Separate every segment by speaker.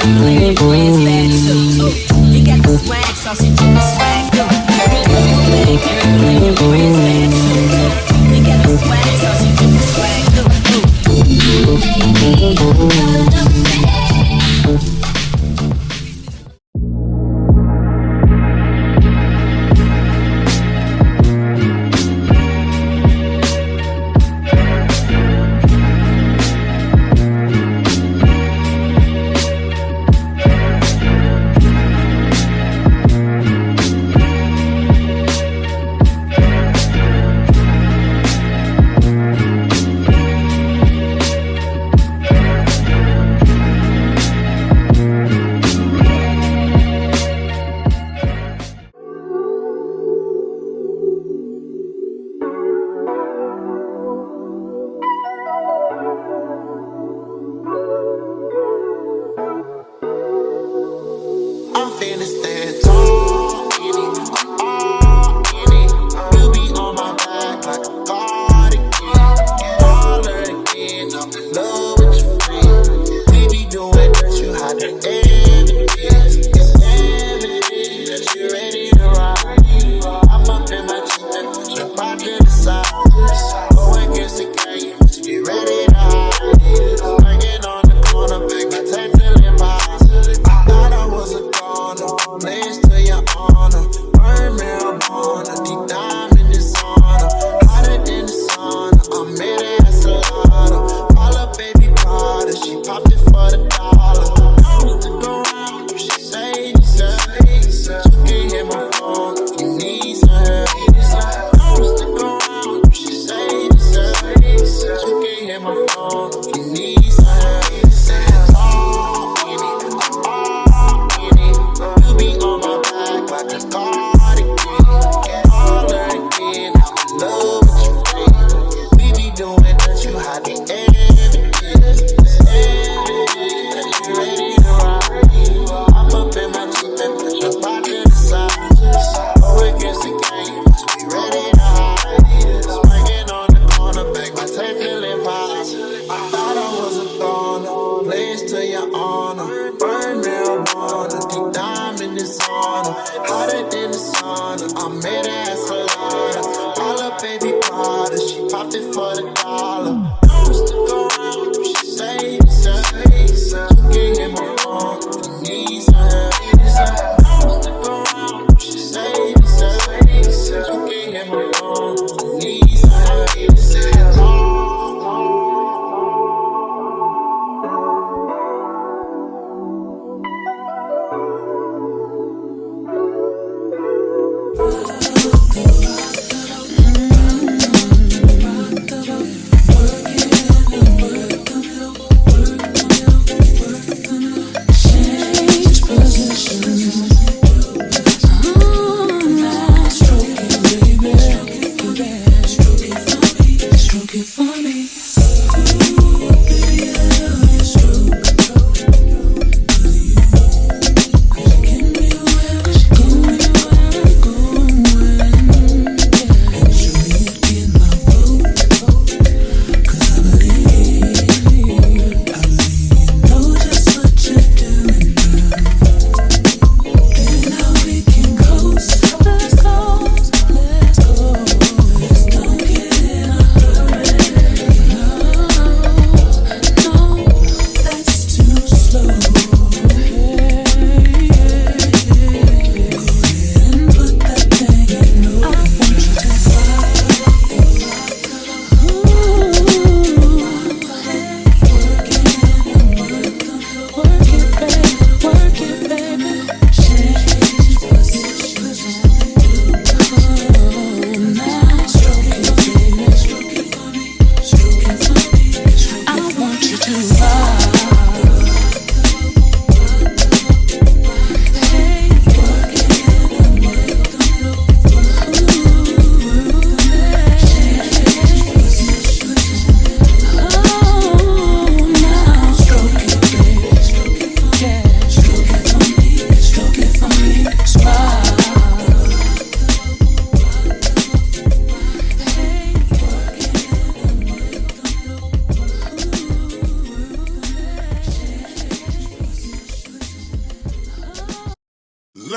Speaker 1: girl and your friends bad too. You got the swag, so she do the swag too. Bad girl and your friends bad too. You got the swag, so she do the swag too. Baby, you're the best.
Speaker 2: I'm finna stand tall in it, all in it. You be on my back like a cardigan. Baller again, I'm in love with your friend. We be doing that, you hide the evidence. It's evident that you ready to ride. I'm up in my Jeep and put your body to the side. Go against the game, you must be ready to hide. Swinging on the corner, big my tape till it buys. Thought I was a goner, place to your honor. Burn marijuana, deep diamond in sauna. Hotter than the sauna, I made her ass a lotta. Call up baby Prada, she popped it for the dollar. Don't stick around, she say, you can hit my phone if you need some help. Don't stick around, she say, you can hit my phone if you need some help. Like a cardigan, baller again, I'm in love with your friend. We be doing that, you hide the evidence. It's evident that you ready to ride. I'm up in my Jeep and put your body to the side. Go against the game, must be ready to hide. Swinging on the corner, back my tape till it pops. I thought I was a goner, place to your honor. Burn marijuana, deep diamond in sauna. Hotter than the sauna, I made her ass a lotta. Call up baby Prada, she popped it for the dollar. Don't stick around, she say, you can hit my phone if you need some help. Don't stick around, she say, you can hit my phone if you need some help.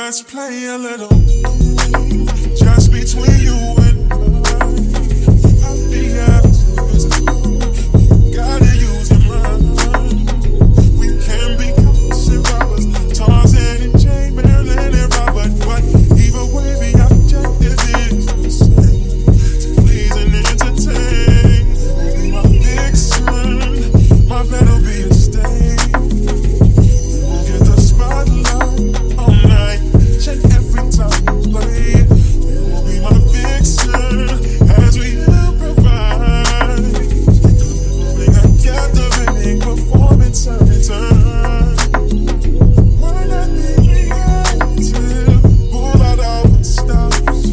Speaker 2: Let's play a little just between you and me. I'll be honest, gotta use your mind. We can be constant robbers, Tarzan and Jane, Marilyn and Robert, but either way the objective is the same, to please and entertain. Baby, my vixen, my better be a stain. We'll get the spotlight all night, check every time we play. You will be my vixen as we improvise. Bring a captivating performance every time. Why not be reactive? Pull out all the stops.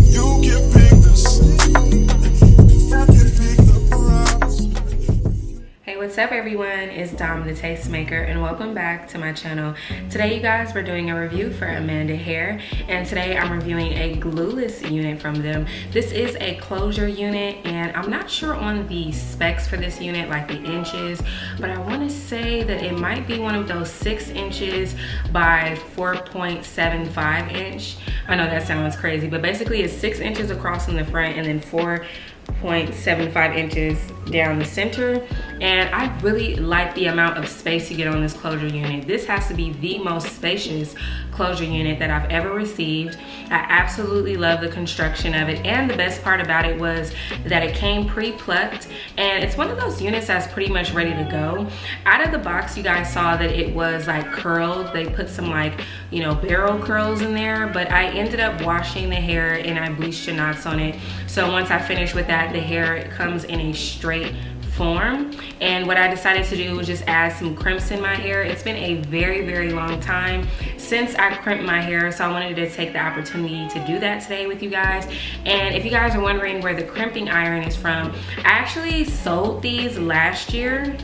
Speaker 2: You can pick the scene if I can pick the props.
Speaker 3: Hey, what's up everyone? It's Dom the Tastemaker and welcome back to my channel. Today you guys, we're doing a review for Amanda Hair, and today I'm reviewing a glueless unit from them. This is a closure unit and I'm not sure on the specs for this unit, like the inches, but I want to say that it might be one of those 6 inches by 4.75 inch. I know that sounds crazy, but basically it's 6 inches across in the front and then 4.75 inches down the center. And I really like the amount of space you get on this closure unit. This has to be the most spacious closure unit that I've ever received. I absolutely love the construction of it, and the best part about it was that it came pre-plucked, and it's one of those units that's pretty much ready to go. Out of the box, you guys saw that it was like curled. They put some like, you know, barrel curls in there, but I ended up washing the hair and I bleached the knots on it. So once I finished with that, the hair comes in a straight form. And what I decided to do was just add some crimps in my hair. It's been a very, very long time since I crimped my hair, so I wanted to take the opportunity to do that today with you guys. And if you guys are wondering where the crimping iron is from, I actually sold these last year.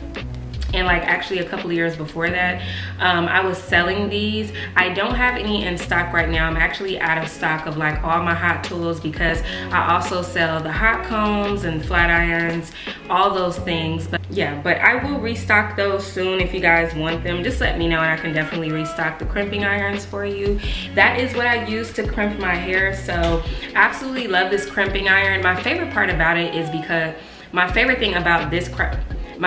Speaker 3: And like actually a couple of years before that, I was selling these. I don't have any in stock right now. I'm actually out of stock of like all my hot tools, because I also sell the hot combs and flat irons, all those things. But yeah, but I will restock those soon. If you guys want them, just let me know and I can definitely restock the crimping irons for you. That is what I use to crimp my hair. So absolutely love this crimping iron. My favorite part about it is because my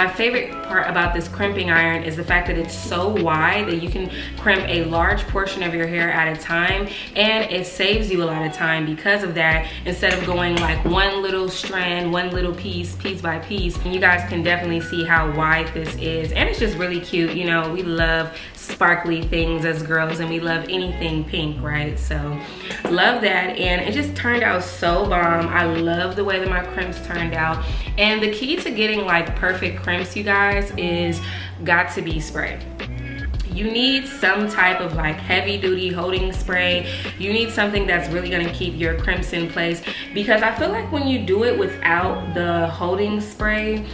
Speaker 3: favorite part about this crimping iron is the fact that it's so wide that you can crimp a large portion of your hair at a time, and it saves you a lot of time because of that. Instead of going like one little strand, one little piece by piece, and you guys can definitely see how wide this is, and it's just really cute. You know, we love sparkly things as girls and we love anything pink, right? So love that, and it just turned out so bomb. I love the way that my crimps turned out, and the key to getting like perfect crimps, you guys, is got to be spray. You need some type of like heavy duty holding spray. You need something that's really gonna keep your crimps in place, because I feel like when you do it without the holding spray,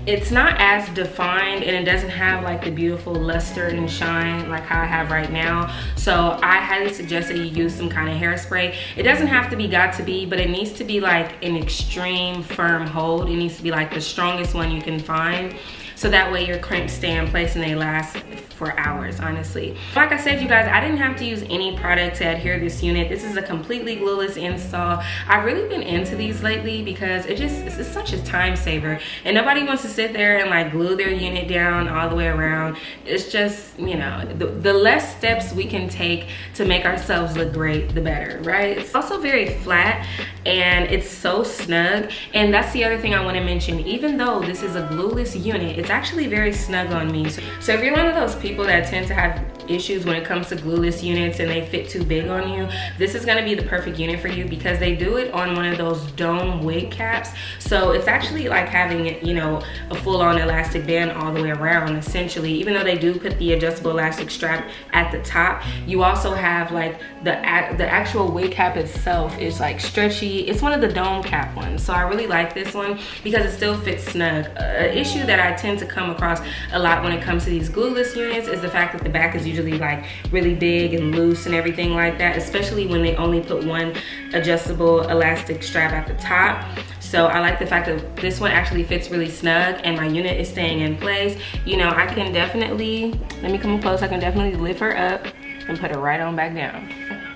Speaker 3: it's not as defined and it doesn't have like the beautiful luster and shine like how I have right now. So I highly suggest that you use some kind of hairspray. It doesn't have to be got to be, but it needs to be like an extreme firm hold. It needs to be like the strongest one you can find, so that way your crimps stay in place and they last for hours, honestly. Like I said, you guys, I didn't have to use any product to adhere this unit. This is a completely glueless install. I've really been into these lately because it's such a time saver, and nobody wants to sit there and like glue their unit down all the way around. It's just, you know, the less steps we can take to make ourselves look great, the better, right? It's also very flat and it's so snug. And that's the other thing I want to mention. Even though this is a glueless unit, it's actually very snug on me. So if you're one of those people that tend to have issues when it comes to glueless units and they fit too big on you, this is going to be the perfect unit for you, because they do it on one of those dome wig caps. So it's actually like having, you know, a full-on elastic band all the way around, essentially. Even though they do put the adjustable elastic strap at the top, you also have like the actual wig cap itself is like stretchy. It's one of the dome cap ones, so I really like this one because it still fits snug. An issue that I tend to come across a lot when it comes to these glueless units is the fact that the back is usually like really big and loose and everything like that, especially when they only put one adjustable elastic strap at the top. So I like the fact that this one actually fits really snug and my unit is staying in place. You know, I can definitely, let me come close, I can definitely lift her up and put it right on back down.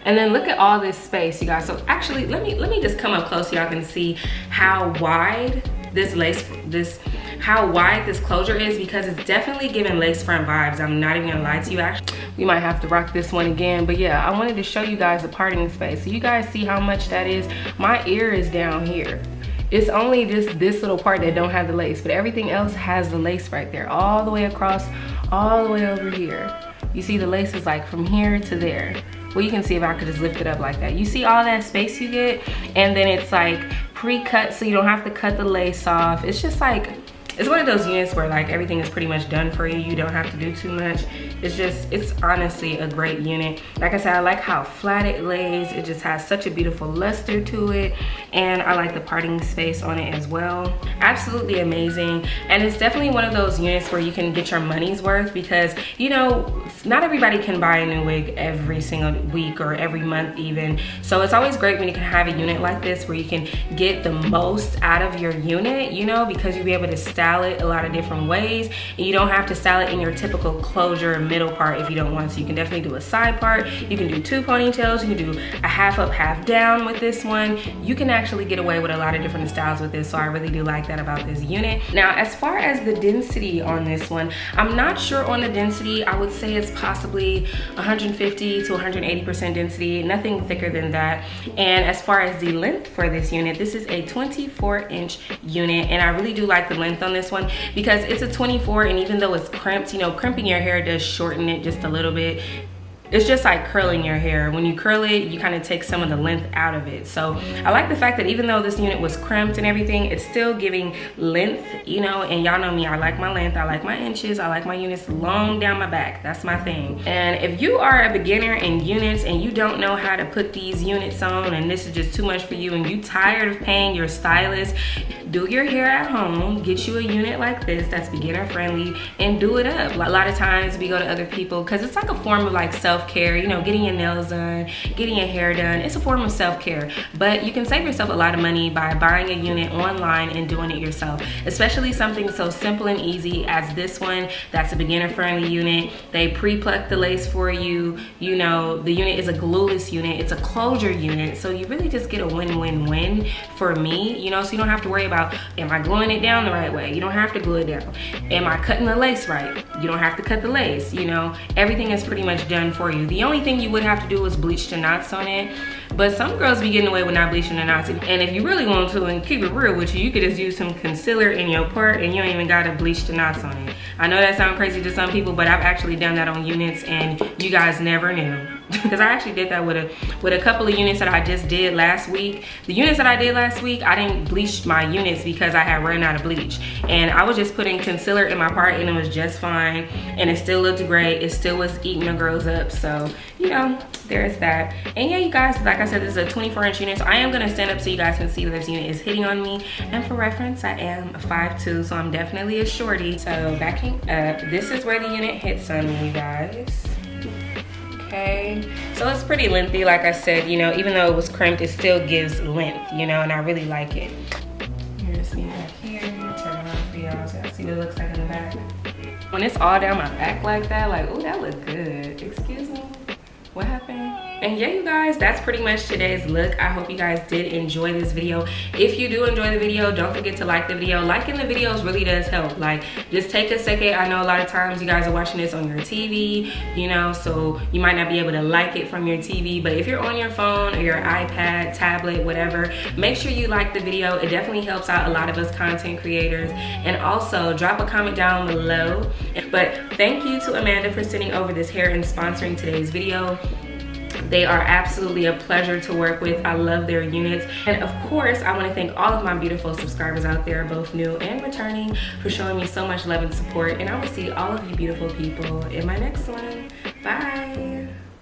Speaker 3: And then look at all this space, you guys. So actually, let me just come up close so y'all can see how wide this closure is, because it's definitely giving lace front vibes. I'm not even gonna lie to you. Actually, we might have to rock this one again, but yeah, I wanted to show you guys the parting space. So you guys see how much that is? My ear is down here. It's only just this little part that don't have the lace, but everything else has the lace right there, all the way across, all the way over here. You see the lace is like from here to there. Well, you can see if I could just lift it up like that. You see all that space you get? And then it's like pre-cut, so you don't have to cut the lace off. It's just like, it's one of those units where like everything is pretty much done for you. You don't have to do too much. It's honestly a great unit. Like I said, I like how flat it lays. It just has such a beautiful luster to it. And I like the parting space on it as well. Absolutely amazing. And it's definitely one of those units where you can get your money's worth, because, you know, not everybody can buy a new wig every single week or every month even. So it's always great when you can have a unit like this where you can get the most out of your unit, you know, because you'll be able to style it a lot of different ways, and you don't have to style it in your typical closure middle part if you don't want to. You can definitely do a side part. You can do 2 ponytails. You can do a half up, half down with this one. You can actually get away with a lot of different styles with this, so I really do like that about this unit. Now, as far as the density on this one, I'm not sure on the density. I would say it's possibly 150 to 180% density, nothing thicker than that. And as far as the length for this unit, this is a 24-inch unit, and I really do like the length on this one because it's a 24, and even though it's crimped, you know, crimping your hair does shorten it just a little bit. It's just like curling your hair. When you curl it, you kind of take some of the length out of it. So I like the fact that even though this unit was crimped and everything, it's still giving length, you know, and y'all know me, I like my length, I like my inches, I like my units long down my back. That's my thing. And if you are a beginner in units and you don't know how to put these units on, and this is just too much for you, and you tired of paying your stylist, do your hair at home, get you a unit like this that's beginner friendly, and do it up. A lot of times we go to other people because it's like a form of like self-care, you know, getting your nails done, getting your hair done. It's a form of self-care, but you can save yourself a lot of money by buying a unit online and doing it yourself, especially something so simple and easy as this one. That's a beginner friendly unit. They pre-pluck the lace for you. You know, the unit is a glueless unit. It's a closure unit, so you really just get a win-win-win for me, you know, so you don't have to worry about, am I gluing it down the right way? You don't have to glue it down. Am I cutting the lace right? You don't have to cut the lace, you know. Everything is pretty much done for you. The only thing you would have to do is bleach the knots on it, but some girls be getting away with not bleaching the knots. And if you really want to and keep it real with you, you could just use some concealer in your part and you don't even gotta bleach the knots on it. I know that sounds crazy to some people, but I've actually done that on units and you guys never knew. Because I actually did that with a couple of units that I just did last week. The units that I did last week, I didn't bleach my units because I had run out of bleach. And I was just putting concealer in my part and it was just fine. And it still looked great. It still was eating the girls up. So, you know, there's that. And yeah, you guys, like I said, this is a 24-inch unit. So I am going to stand up so you guys can see that this unit is hitting on me. And for reference, I am 5'2", so I'm definitely a shorty. So backing up, this is where the unit hits on me, you guys. Okay, so it's pretty lengthy, like I said, you know, even though it was crimped, it still gives length, you know, and I really like it. Here's me back here, turn around for y'all so y'all see what it looks like in the back. When it's all down my back like that, like, oh, that looked good. Excuse me, what happened? And yeah, you guys, that's pretty much today's look. I hope you guys did enjoy this video. If you do enjoy the video, don't forget to like the video. Liking the videos really does help. Like, just take a second. I know a lot of times you guys are watching this on your TV, you know, so you might not be able to like it from your TV, but if you're on your phone or your iPad, tablet, whatever, make sure you like the video. It definitely helps out a lot of us content creators. And also drop a comment down below. But thank you to Amanda for sending over this hair and sponsoring today's video. They are absolutely a pleasure to work with. I love their units. And of course, I want to thank all of my beautiful subscribers out there, both new and returning, for showing me so much love and support. And I will see all of you beautiful people in my next one. Bye.